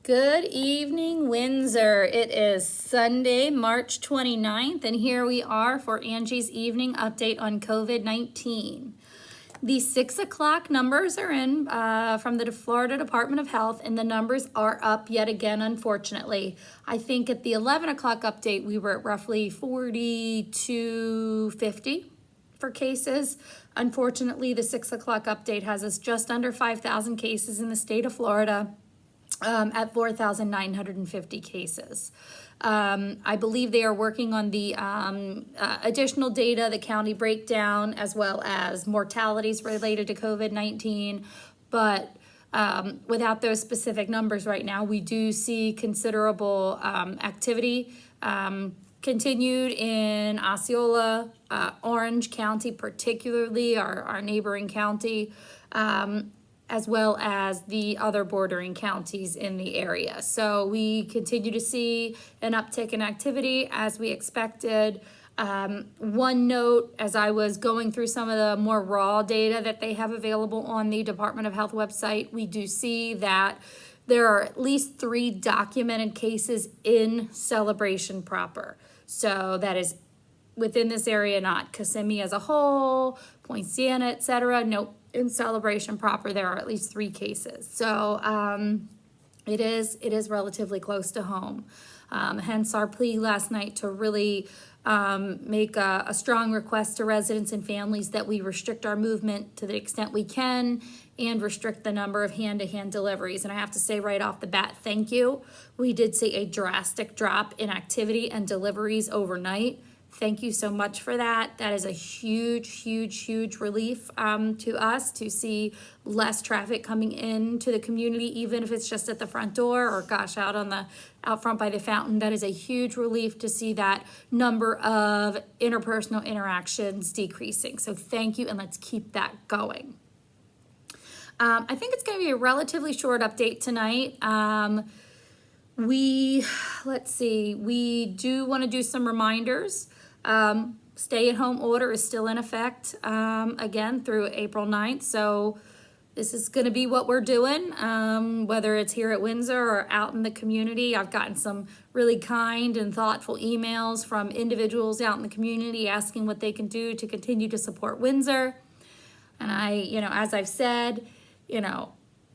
Good evening, Windsor. It is Sunday, March 29th, and here we are for Angie's evening update on COVID-19. The 6 o'clock numbers are in from the Florida Department of Health, and the numbers are up yet again, unfortunately. I think at the 11 o'clock update, we were at roughly 4,250 for cases. Unfortunately, the 6 o'clock update has us just under 5,000 cases in the state of Florida. At 4,950 cases. I believe they are working on the additional data, the county breakdown, as well as mortalities related to COVID-19. But without those specific numbers right now, we do see considerable activity continued in Osceola, Orange County, particularly our neighboring county. As well as the other bordering counties in the area. So we continue to see an uptick in activity as we expected. One note, as I was going through some of the more raw data that they have available on the Department of Health website, we do see that there are at least 3 documented cases in Celebration proper. So that is within this area, not Kissimmee as a whole, Point Siena, etc. Nope. In Celebration proper, there are at least 3 cases. So it is relatively close to home. Hence our plea last night to really make a strong request to residents and families that we restrict our movement to the extent we can and restrict the number of hand-to-hand deliveries. And I have to say right off the bat, thank you. We did see a drastic drop in activity and deliveries overnight. Thank you so much for that. That is a huge, huge, huge relief to us to see less traffic coming into the community, even if it's just at the front door or gosh, out front by the fountain. That is a huge relief to see that number of interpersonal interactions decreasing. So thank you, and let's keep that going. I think it's going to be a relatively short update tonight. We do want to do some reminders. Stay-at-home order is still in effect again through April 9th. So this is going to be what we're doing, whether it's here at Windsor or out in the community. I've gotten some really kind and thoughtful emails from individuals out in the community asking what they can do to continue to support Windsor. And as I've said,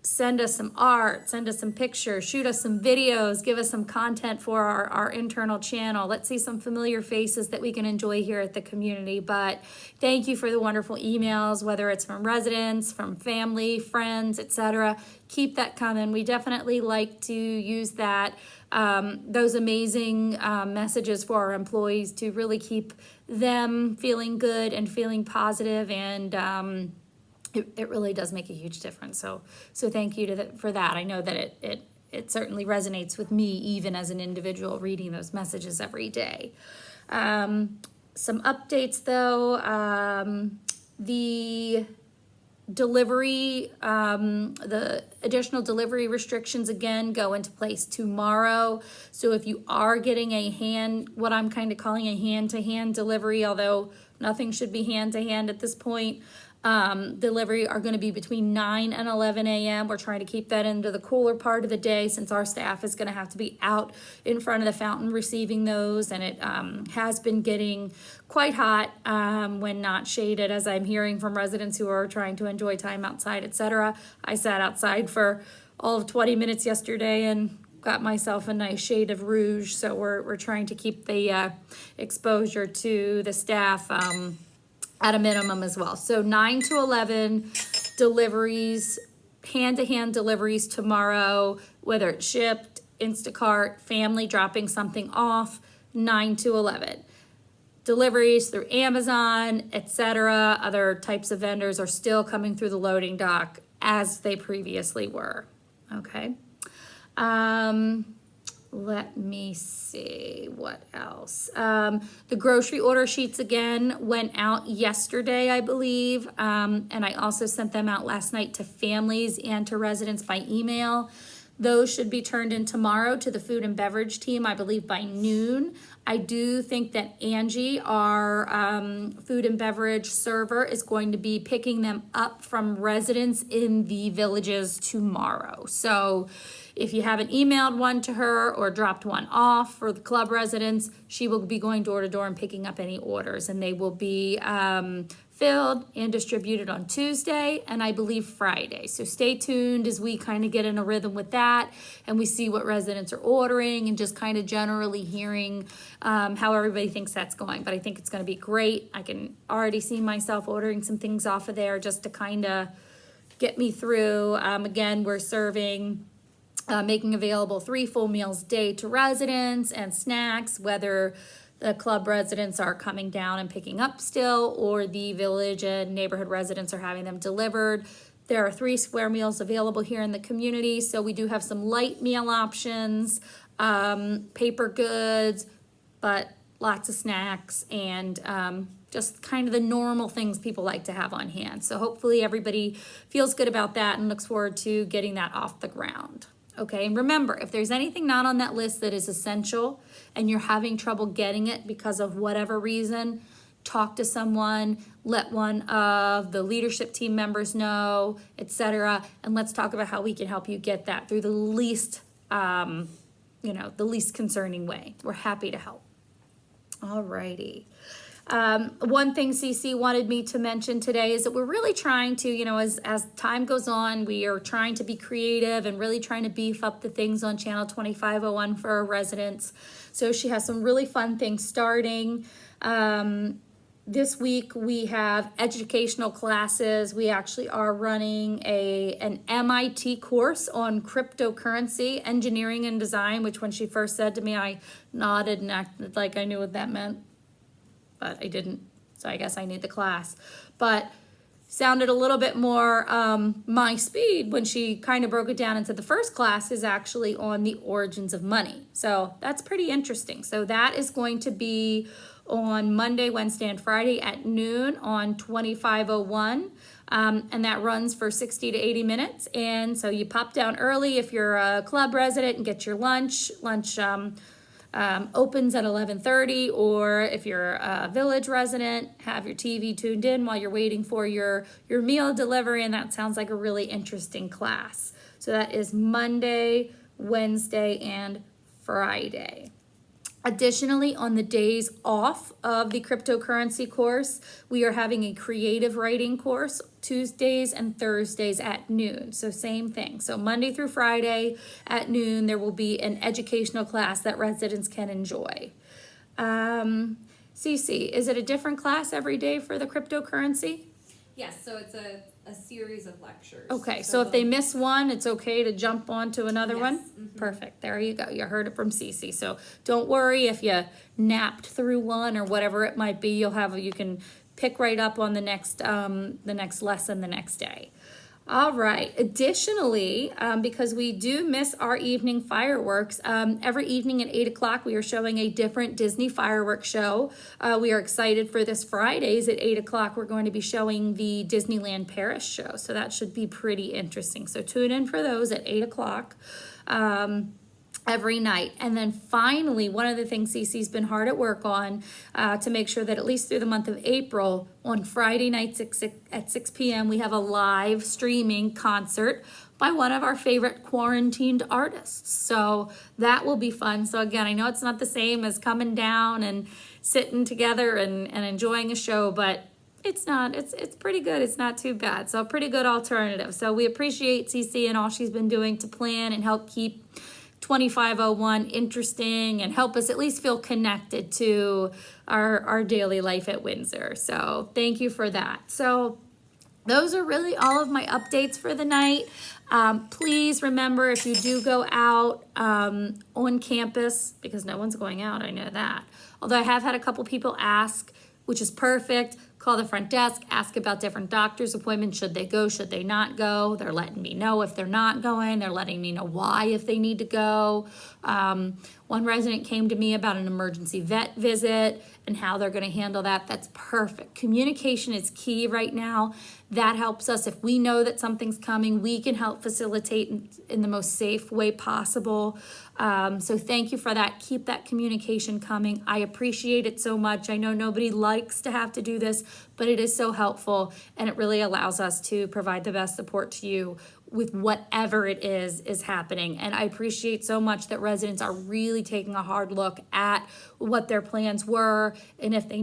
send us some art, send us some pictures, shoot us some videos, give us some content for our internal channel. Let's see some familiar faces that we can enjoy here at the community. But thank you for the wonderful emails, whether it's from residents, from family, friends, etc. Keep that coming. We definitely like to use those amazing messages for our employees to really keep them feeling good and feeling positive, and it really does make a huge difference. So thank you for that. I know that it certainly resonates with me, even as an individual reading those messages every day. Some updates though, the delivery, the additional delivery restrictions again go into place tomorrow. So if you are getting what I'm kind of calling a hand-to-hand delivery, although nothing should be hand-to-hand at this point, delivery are going to be between 9 and 11 a.m. We're trying to keep that into the cooler part of the day since our staff is going to have to be out in front of the fountain receiving those, and it has been getting quite hot when not shaded, as I'm hearing from residents who are trying to enjoy time outside, etc. I sat outside for all of 20 minutes yesterday and got myself a nice shade of rouge, so we're trying to keep the exposure to the staff at a minimum as well. So 9 to 11 deliveries, hand-to-hand deliveries tomorrow, whether it's shipped, Instacart, family dropping something off, 9 to 11. Deliveries through Amazon, etc., other types of vendors are still coming through the loading dock as they previously were. Okay. Let me see what else. The grocery order sheets again went out yesterday, I believe. And I also sent them out last night to families and to residents by email. Those should be turned in tomorrow to the food and beverage team, I believe by noon. I do think that Angie, our food and beverage server, is going to be picking them up from residents in the villages tomorrow. So if you haven't emailed one to her or dropped one off for the club residents, she will be going door to door and picking up any orders, and they will be filled and distributed on Tuesday and I believe Friday. So stay tuned as we kind of get in a rhythm with that and we see what residents are ordering and just kind of generally hearing how everybody thinks that's going. But I think it's going to be great. I can already see myself ordering some things off of there just to kind of get me through. Again, we're serving making available 3 full meals a day to residents and snacks, whether the club residents are coming down and picking up still or the village and neighborhood residents are having them delivered. There are 3 square meals available here in the community, so we do have some light meal options, paper goods, but lots of snacks and just kind of the normal things people like to have on hand. So hopefully everybody feels good about that and looks forward to getting that off the ground. Okay, and remember, if there's anything not on that list that is essential and you're having trouble getting it because of whatever reason, talk to someone, let one of the leadership team members know, etc. And let's talk about how we can help you get that through the least, the least concerning way. We're happy to help. All righty. One thing CC wanted me to mention today is that we're really trying to, as time goes on, we are trying to be creative and really trying to beef up the things on channel 2501 for our residents. So she has some really fun things starting. This week we have educational classes. We actually are running an MIT course on cryptocurrency, engineering and design, which when she first said to me, I nodded and acted like I knew what that meant. But I didn't, so I guess I need the class. But sounded a little bit more my speed when she kind of broke it down into the first class is actually on the origins of money. So that's pretty interesting. So that is going to be on Monday, Wednesday, and Friday at noon on 2501. And that runs for 60 to 80 minutes. And so you pop down early if you're a club resident and get your lunch. Opens at 11:30, or if you're a village resident, have your TV tuned in while you're waiting for your meal delivery, and that sounds like a really interesting class. So that is Monday, Wednesday, and Friday. Additionally, on the days off of the cryptocurrency course, we are having a creative writing course Tuesdays and Thursdays at noon. So same thing. So Monday through Friday at noon, there will be an educational class that residents can enjoy. Cece, is it a different class every day for the cryptocurrency? Yes, so it's a series of lectures. Okay, so if they miss one, it's okay to jump on to another one? Mm-hmm. Perfect, there you go, you heard it from Cece. So don't worry if you napped through one or whatever it might be, you can pick right up on the next lesson the next day. All right, additionally, because we do miss our evening fireworks, every evening at 8 o'clock we are showing a different Disney fireworks show. We are excited for this Fridays at 8 o'clock. We're going to be showing the Disneyland Paris show, so that should be pretty interesting. So tune in for those at 8 o'clock. Every night. And then finally, one of the things Cece's been hard at work on to make sure that at least through the month of April, on Friday nights at 6 p.m., we have a live streaming concert by one of our favorite quarantined artists. So that will be fun. So again, I know it's not the same as coming down and sitting together and enjoying a show, but it's pretty good. It's not too bad. So a pretty good alternative. So we appreciate Cece and all she's been doing to plan and help keep 2501 interesting and help us at least feel connected to our daily life at Windsor. So thank you for that. So those are really all of my updates for the night. Please remember, if you do go out on campus, because no one's going out, I know that. Although I have had a couple people ask, which is perfect, call the front desk, ask about different doctor's appointments. Should they go? Should they not go? They're letting me know if they're not going. They're letting me know why if they need to go. One One resident came to me about an emergency vet visit and how they're gonna handle that. That's perfect. Communication is key right now. That helps us. If we know that something's coming, we can help facilitate in the most safe way possible. So thank you for that. Keep that communication coming. I appreciate it so much. I know nobody likes to have to do this, but it is so helpful, and it really allows us to provide the best support to you with whatever it is happening. And I appreciate so much that residents are really taking a hard look at what their plans were and if they